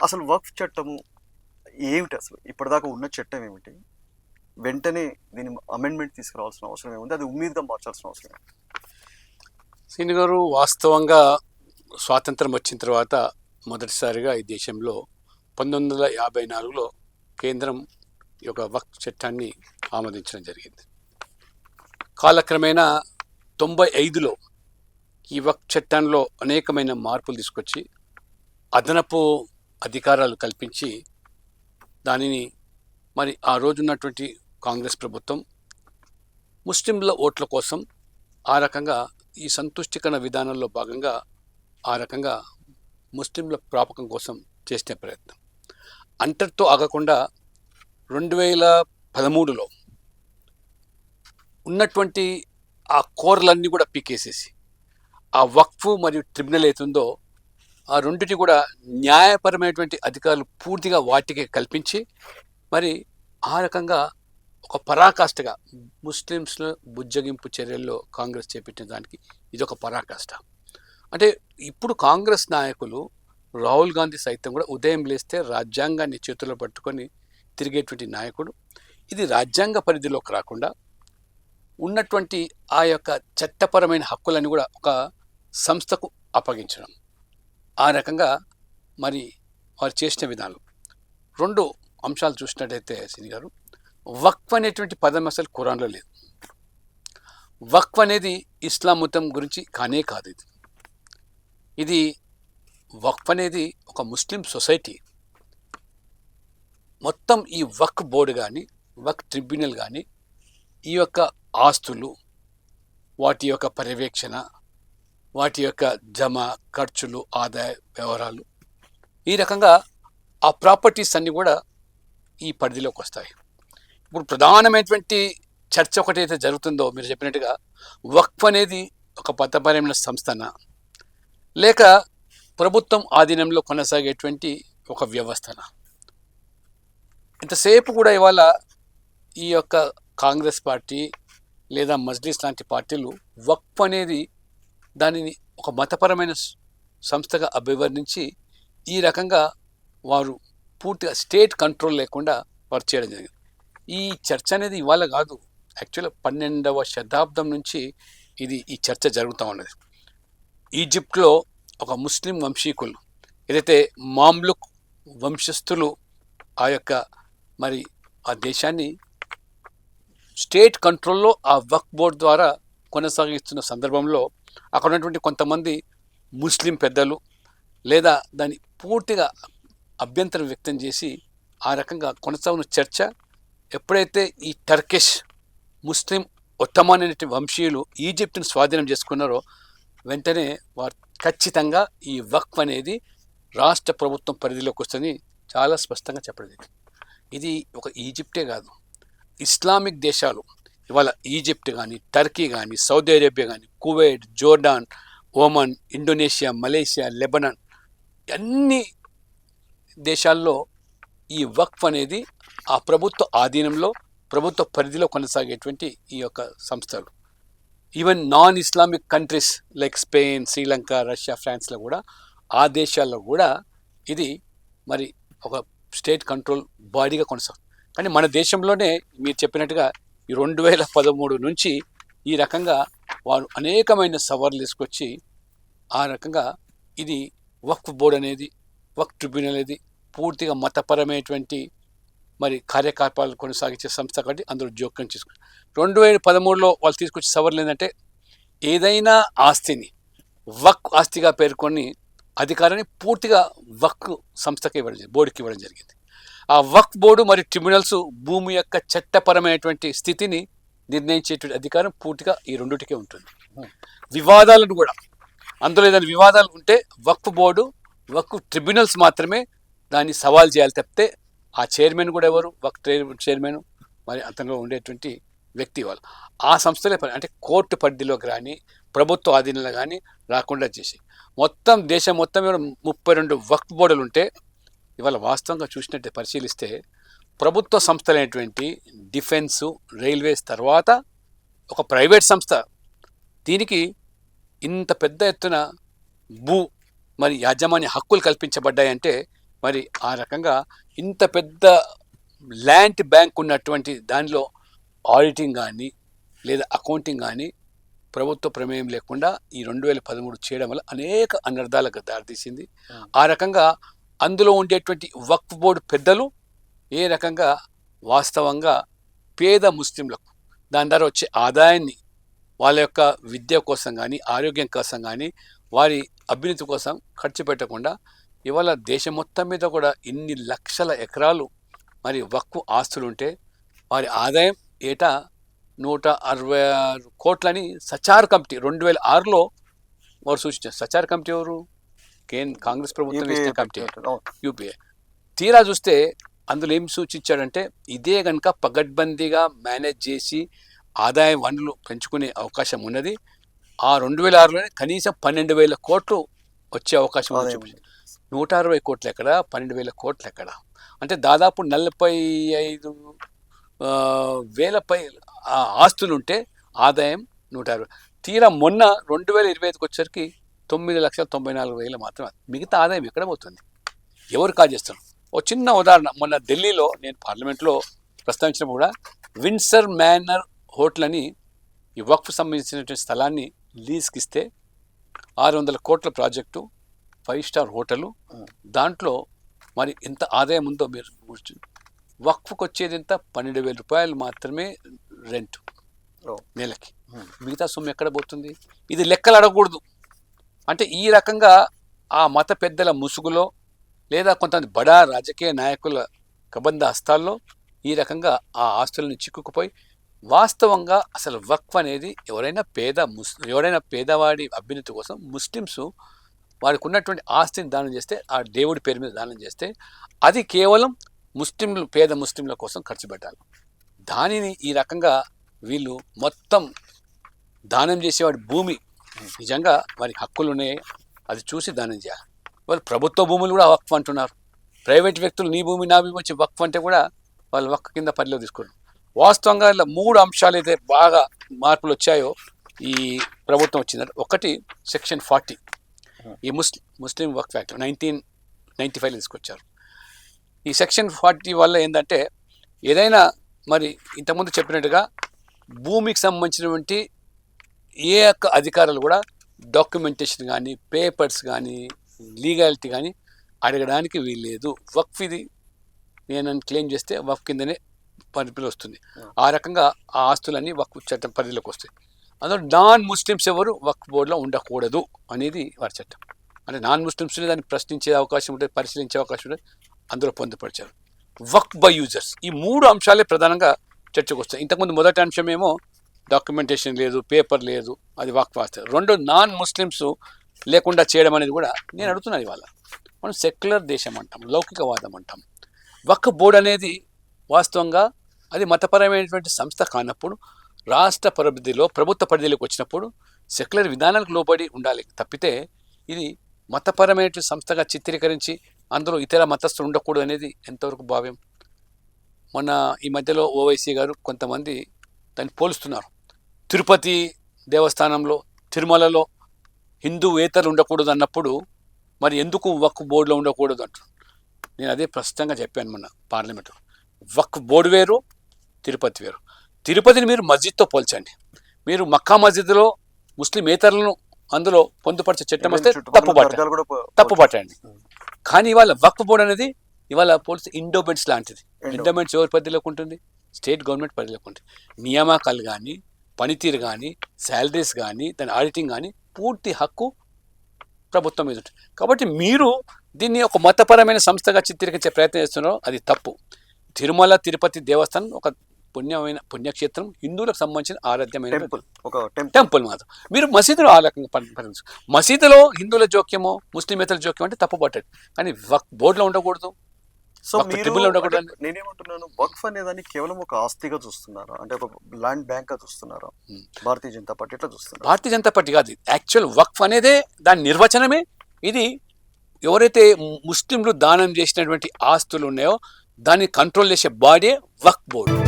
అసలు వక్ఫ్ చట్టము ఏమిటి అసలు? ఇప్పటిదాకా ఉన్న చట్టం ఏమిటి? వెంటనే దీని అమెండ్మెంట్ తీసుకురావాల్సిన అవసరం ఏముంది? అది ఉమ్మీదుగా మార్చాల్సిన అవసరం ఏముంది? శ్రీని గారు, వాస్తవంగా స్వాతంత్రం వచ్చిన తర్వాత మొదటిసారిగా ఈ దేశంలో 1954లో కేంద్రం ఈ యొక్క వక్ఫ్ చట్టాన్ని ఆమోదించడం జరిగింది. కాలక్రమేణా 95లో ఈ వక్ఫ్ చట్టంలో అనేకమైన మార్పులు తీసుకొచ్చి అదనపు అధికారాలు కల్పించి దానిని మరి ఆ రోజున్నటువంటి కాంగ్రెస్ ప్రభుత్వం ముస్లింల ఓట్ల కోసం ఆ రకంగా ఈ సంతుష్టికరణ విధానంలో భాగంగా ఆ రకంగా ముస్లింల ప్రాపకం కోసం చేసిన ప్రయత్నం అంతటితో ఆగకుండా 2013లో ఉన్నటువంటి ఆ కోర్లన్నీ కూడా పీకేసేసి ఆ వక్ఫ్ మరియు ట్రిబ్యునల్ అవుతుందో ఆ రెండింటి కూడా న్యాయపరమైనటువంటి అధికారులు పూర్తిగా వాటికి కల్పించి మరి ఆ రకంగా ఒక పరాకాష్ఠగా ముస్లిమ్స్లో బుజ్జగింపు చర్యల్లో కాంగ్రెస్ చేపట్టిన దానికి ఇది ఒక పరాకాష్ఠ. అంటే ఇప్పుడు కాంగ్రెస్ నాయకులు రాహుల్ గాంధీ సైతం కూడా ఉదయం లేస్తే రాజ్యాంగాన్ని చేతుల్లో పట్టుకొని తిరిగేటువంటి నాయకుడు. ఇది రాజ్యాంగ పరిధిలోకి రాకుండా ఉన్నటువంటి ఆ యొక్క చట్టపరమైన హక్కులను కూడా ఒక సంస్థకు అప్పగించడం, ఆ రకంగా మరి వారు చేసిన విధానం. రెండు అంశాలు చూసినట్టయితే సిని గారు, వక్ఫ్ అనేటువంటి పదం అసలు ఖురాన్లో లేదు. వక్ఫ్ అనేది ఇస్లాం మతం గురించి కానే కాదు. ఇది వక్ఫ్ అనేది ఒక ముస్లిం సొసైటీ. మొత్తం ఈ వక్ఫ్ బోర్డు కానీ వక్ఫ్ ట్రిబ్యునల్ కానీ ఈ యొక్క ఆస్తులు, వాటి యొక్క పర్యవేక్షణ, వాటి యొక్క జమ, ఖర్చులు, ఆదాయ వ్యవహారాలు, ఈ రకంగా ఆ ప్రాపర్టీస్ అన్నీ కూడా ఈ పరిధిలోకి వస్తాయి. ఇప్పుడు ప్రధానమైనటువంటి చర్చ ఒకటైతే జరుగుతుందో మీరు చెప్పినట్టుగా, వక్ఫ్ అనేది ఒక మతపరమైన సంస్థన లేక ప్రభుత్వం ఆధీనంలో కొనసాగేటువంటి ఒక వ్యవస్థన? ఇంతసేపు కూడా ఇవాళ ఈ యొక్క కాంగ్రెస్ పార్టీ లేదా మజ్లిస్ లాంటి పార్టీలు వక్ఫ్ అనేది దానిని ఒక మతపరమైన సంస్థగా అభివర్ణించి ఈ రకంగా వారు పూర్తిగా స్టేట్ కంట్రోల్ లేకుండా వారు చేయడం జరిగింది. ఈ చర్చ అనేది ఇవాళ కాదు, యాక్చువల్గా 12వ శతాబ్దం నుంచి ఈ చర్చ జరుగుతూ ఉన్నది. ఈజిప్ట్లో ఒక ముస్లిం వంశీకులు ఏదైతే మామ్లుక్ వంశస్థులు ఆ యొక్క మరి ఆ దేశాన్ని స్టేట్ కంట్రోల్లో ఆ వక్ఫ్ బోర్డు ద్వారా కొనసాగిస్తున్న సందర్భంలో అక్కడ ఉన్నటువంటి కొంతమంది ముస్లిం పెద్దలు లేదా దాన్ని పూర్తిగా అభ్యంతరం వ్యక్తం చేసి ఆ రకంగా కొనసాగుతున్న చర్చ ఎప్పుడైతే ఈ టర్కిష్ ముస్లిం ఒట్టమాన్ అనే వంశీయులు ఈజిప్ట్ని స్వాధీనం చేసుకున్నారో వెంటనే వారు ఖచ్చితంగా ఈ వక్ఫ్ అనేది రాష్ట్ర ప్రభుత్వం పరిధిలోకి వస్తుందని చాలా స్పష్టంగా చెప్పడం. ఇది ఒక ఈజిప్టే కాదు, ఇస్లామిక్ దేశాలు ఇవాళ ఈజిప్ట్ కానీ, టర్కీ కానీ, సౌదీ అరేబియా కానీ, Kuwait, Jordan, Oman, Indonesia, Malaysia, Lebanon, అన్ని దేశాల్లో ఈ వక్ఫ్ అనేది ఆ ప్రభుత్వ ఆధీనంలో ప్రభుత్వ పరిధిలో కొనసాగేటువంటి ఈ యొక్క సంస్థలు. Even non Islamic countries like Spain, Sri Lanka, Russia, ఫ్రాన్స్లో కూడా ఆ దేశాల్లో కూడా ఇది మరి ఒక స్టేట్ కంట్రోల్ బాడీగా కొనసాగుతుంది. కానీ మన దేశంలోనే మీరు చెప్పినట్టుగా ఈ 2013 నుంచి ఈ రకంగా వారు అనేకమైన సవాళ్ళు తీసుకొచ్చి ఆ రకంగా ఇది వక్ఫ్ బోర్డు అనేది, వక్ఫ్ ట్రిబ్యునల్ అనేది పూర్తిగా మతపరమైనటువంటి మరి కార్యకలాపాలు కొనసాగించే సంస్థ కాబట్టి అందులో జోక్యం చేసుకుంటారు. 2013లో వాళ్ళు తీసుకొచ్చే సవరణ ఏంటంటే, ఏదైనా ఆస్తిని వక్ఫ్ ఆస్తిగా పేర్కొని అధికారాన్ని పూర్తిగా వక్ఫ్ సంస్థకి ఇవ్వడం, బోర్డుకి ఇవ్వడం జరిగింది. ఆ వక్ఫ్ బోర్డు మరియు ట్రిబ్యునల్స్ భూమి యొక్క చట్టపరమైనటువంటి స్థితిని నిర్ణయించేటువంటి అధికారం పూర్తిగా ఈ రెండుటికే ఉంటుంది. వివాదాలను కూడా అందులో ఏదైనా వివాదాలు ఉంటే వక్ఫ్ బోర్డు, వక్ఫ్ ట్రిబ్యునల్స్ మాత్రమే దాన్ని సవాల్ చేయాలి తప్పితే ఆ చైర్మన్ కూడా ఎవరు, వక్ఫ్ చైర్మన్ మరి అతనిలో ఉండేటువంటి వ్యక్తి వాళ్ళు ఆ సంస్థలే అంటే కోర్టు పరిధిలోకి కానీ ప్రభుత్వ ఆధీనంలో కానీ రాకుండా చేసి మొత్తం దేశం మొత్తం 32 వక్ఫ్ బోర్డులు ఉంటే ఇవాళ వాస్తవంగా చూసినట్టే పరిశీలిస్తే ప్రభుత్వ సంస్థలైనటువంటి డిఫెన్సు, రైల్వేస్ తర్వాత ఒక ప్రైవేట్ సంస్థ దీనికి ఇంత పెద్ద ఎత్తున మరి యాజమాన్య హక్కులు కల్పించబడ్డాయంటే మరి ఆ రకంగా ఇంత పెద్ద ల్యాండ్ బ్యాంక్ ఉన్నటువంటి దానిలో ఆడిటింగ్ కానీ లేదా అకౌంటింగ్ కానీ ప్రభుత్వ ప్రమేయం లేకుండా ఈ 2013 చేయడం వల్ల అనేక అనర్థాలకు దారితీసింది. ఆ రకంగా అందులో ఉండేటువంటి వక్ఫ్ బోర్డు పెద్దలు ఏ రకంగా వాస్తవంగా పేద ముస్లింలకు దాని ద్వారా వచ్చే ఆదాయాన్ని వాళ్ళ యొక్క విద్య కోసం కానీ ఆరోగ్యం కోసం కానీ వారి అభ్యున్నతి కోసం ఖర్చు పెట్టకుండా ఇవాళ దేశం మొత్తం మీద కూడా ఇన్ని లక్షల ఎకరాలు మరి వక్ఫ్ ఆస్తులు ఉంటే వారి ఆదాయం ఏటా 166 కోట్లని సచార్ కమిటీ 2006లో వారు సూచించారు. సచార్ కమిటీ ఎవరు? కాంగ్రెస్ ప్రభుత్వం వేసిన కమిటీ, యూపీఏ. తీరా చూస్తే అందులో ఏం సూచించాడంటే ఇదే కనుక పగడ్బందీగా మేనేజ్ చేసి ఆదాయ వనరులు పెంచుకునే అవకాశం ఉన్నది. ఆ 2006లోనే కనీసం 12,000 కోట్లు వచ్చే అవకాశం ఉంది చూపించారు. 160 కోట్లు ఎక్కడ, 12,000 కోట్లు ఎక్కడ? అంటే దాదాపు 45 వేలపై ఆస్తులు ఉంటే ఆదాయం 160. తీరా మొన్న 2025కి వచ్చేసరికి 9,94,000 మాత్రమే. మిగతా ఆదాయం ఎక్కడ పోతుంది? ఎవరు కాజేస్తారు? ఓ చిన్న ఉదాహరణ, మొన్న ఢిల్లీలో నేను పార్లమెంట్లో ప్రస్తావించినప్పుడు కూడా విన్సర్ మ్యానర్ హోటల్ అని ఈ వక్ఫ్ సంబంధించినటువంటి స్థలాన్ని లీజ్కి ఇస్తే 600 కోట్ల ప్రాజెక్టు, 5 స్టార్ హోటలు. దాంట్లో మరి ఎంత ఆదాయం ఉందో మీరు వక్ఫ్కి వచ్చేది ఎంత? 12,000 రూపాయలు మాత్రమే రెంట్ నెలకి. మిగతా సొమ్ము ఎక్కడ పోతుంది? ఇది లెక్కలు అడగకూడదు. అంటే ఈ రకంగా ఆ మత పెద్దల ముసుగులో లేదా కొంతమంది బడా రాజకీయ నాయకుల కబంధ హస్తాల్లో ఈ రకంగా ఆ ఆస్తులను చిక్కుకుపోయి వాస్తవంగా అసలు వక్ఫ్ అనేది ఎవరైనా పేదవాడి అభ్యున్నతి కోసం ముస్లిమ్స్ వారికి ఉన్నటువంటి ఆస్తిని దానం చేస్తే, ఆ దేవుడి పేరు మీద దానం చేస్తే అది కేవలం పేద ముస్లింల కోసం ఖర్చు పెట్టాలి. దానిని ఈ రకంగా వీళ్ళు మొత్తం దానం చేసేవాడి భూమి నిజంగా వారికి హక్కులు ఉన్నాయి, అది చూసి దానం చేయాలి. వాళ్ళు ప్రభుత్వ భూములు కూడా వక్ఫ్ అంటున్నారు. ప్రైవేట్ వ్యక్తులు నీ భూమి నా భూమి వచ్చి వక్ఫ్ అంటే కూడా వాళ్ళు వక్ఫ్ కింద పరిలో తీసుకున్నారు. వాస్తవంగా ఇలా 3 అంశాలు అయితే బాగా మార్పులు వచ్చాయో ఈ ప్రభుత్వం వచ్చిందంటే, ఒకటి సెక్షన్ 40 ఈ ముస్లిం వక్ఫ్ యాక్ట్ 1995లో తీసుకొచ్చారు. ఈ సెక్షన్ 40 వల్ల ఏంటంటే ఏదైనా మరి ఇంతకుముందు చెప్పినట్టుగా భూమికి సంబంధించినటువంటి ఏ యొక్క అధికారులు కూడా డాక్యుమెంటేషన్ కానీ పేపర్స్ కానీ లీగాలిటీ కానీ అడగడానికి వీల్లేదు. వక్ఫ్ ఇది నేను క్లెయిమ్ చేస్తే వక్ఫ్ కిందనే పరిధిలో వస్తుంది. ఆ రకంగా ఆ ఆస్తులన్నీ వక్ఫ్ చట్టం పరిధిలోకి వస్తాయి. అందులో నాన్ ముస్లిమ్స్ ఎవరు వక్ఫ్ బోర్డులో ఉండకూడదు అనేది వారి చట్టం. అంటే నాన్ ముస్లిమ్స్ని దాన్ని ప్రశ్నించే అవకాశం ఉంటుంది, పరిశీలించే అవకాశం ఉంటుంది, అందులో పొందుపరిచారు. వక్ఫ్ బై యూజర్స్, ఈ 3 అంశాలే ప్రధానంగా చర్చకు వస్తాయి. ఇంతకుముందు మొదటి అంశం ఏమో డాక్యుమెంటేషన్ లేదు, పేపర్ లేదు, అది వక్ఫ్ ఆస్తి. 2 నాన్ ముస్లిమ్స్ లేకుండా చేయడం అనేది కూడా నేను అడుగుతున్నాను. ఇవాళ మనం సెక్యులర్ దేశం అంటాం, లౌకికవాదం అంటాం. వక్ఫ్ బోర్డు అనేది వాస్తవంగా అది మతపరమైనటువంటి సంస్థ కానప్పుడు రాష్ట్ర పరిధిలో ప్రభుత్వ పరిధిలోకి వచ్చినప్పుడు సెక్యులర్ విధానాలకు లోబడి ఉండాలి తప్పితే ఇది మతపరమైనటువంటి సంస్థగా చిత్రీకరించి అందులో ఇతర మతస్థులు ఉండకూడదు అనేది ఎంతవరకు భావ్యం? మొన్న ఈ మధ్యలో ఓవైసీ గారు కొంతమంది దాన్ని పోలుస్తున్నారు. తిరుపతి దేవస్థానంలో, తిరుమలలో హిందూవేతరులు ఉండకూడదు అన్నప్పుడు మరి ఎందుకు వక్ఫ్ బోర్డులో ఉండకూడదు అంటారు. నేను అదే ప్రస్తుతంగా చెప్పాను మొన్న పార్లమెంట్లో. వక్ఫ్ బోర్డు వేరు, తిరుపతి వేరు. తిరుపతిని మీరు మస్జిద్తో పోల్చండి. మీరు మక్కా మస్జిద్లో ముస్లిమేతరులను అందులో పొందుపరిచే చట్టం వస్తే తప్పు పట్టండి. కానీ ఇవాళ వక్ఫ్ బోర్డు అనేది ఇవాళ పోలిస్తే ఇండోమెంట్స్ లాంటిది. ఇండోమెంట్స్ ఎవరి పరిధిలోకి ఉంటుంది? స్టేట్ గవర్నమెంట్ పరిధిలోకి ఉంటుంది. నియామకాలు కానీ, పనితీరు కానీ, శాలరీస్ కానీ, దాని ఆడిటింగ్ కానీ పూర్తి హక్కు ప్రభుత్వం మీద ఉంటుంది. కాబట్టి మీరు దీన్ని ఒక మతపరమైన సంస్థగా చిత్రీకరించే ప్రయత్నం చేస్తున్నారో అది తప్పు. తిరుమల తిరుపతి దేవస్థానం ఒక పుణ్యక్షేత్రం, హిందువులకు సంబంధించిన ఆరాధ్యమైన టెంపుల్ మాత్రం. మీరు మసీదులో ఆ రకంగా మసీదులో హిందువుల జోక్యమో ముస్లిమేతల జోక్యం అంటే తప్పు పట్టదు. కానీ వక్ఫ్ బోర్డులో ఉండకూడదు. సో నేనేమంటున్నాను, వక్ఫ్ అనేదాన్ని కేవలం ఒక ఆస్తిగా చూస్తున్నారా, అంటే ఒక ల్యాండ్ బ్యాంక్ గా చూస్తున్నారా? భారతీయ జనతా పార్టీ ఎట్లా చూస్తున్నారు? భారతీయ జనతా పార్టీ కాదు, యాక్చువల్ వక్ఫ్ అనేదే దాని నిర్వచనమే ఇది. ఎవరైతే ముస్లింలు దానం చేసినటువంటి ఆస్తులు ఉన్నాయో దాన్ని కంట్రోల్ చేసే బాడీ వక్ఫ్ బోర్డు.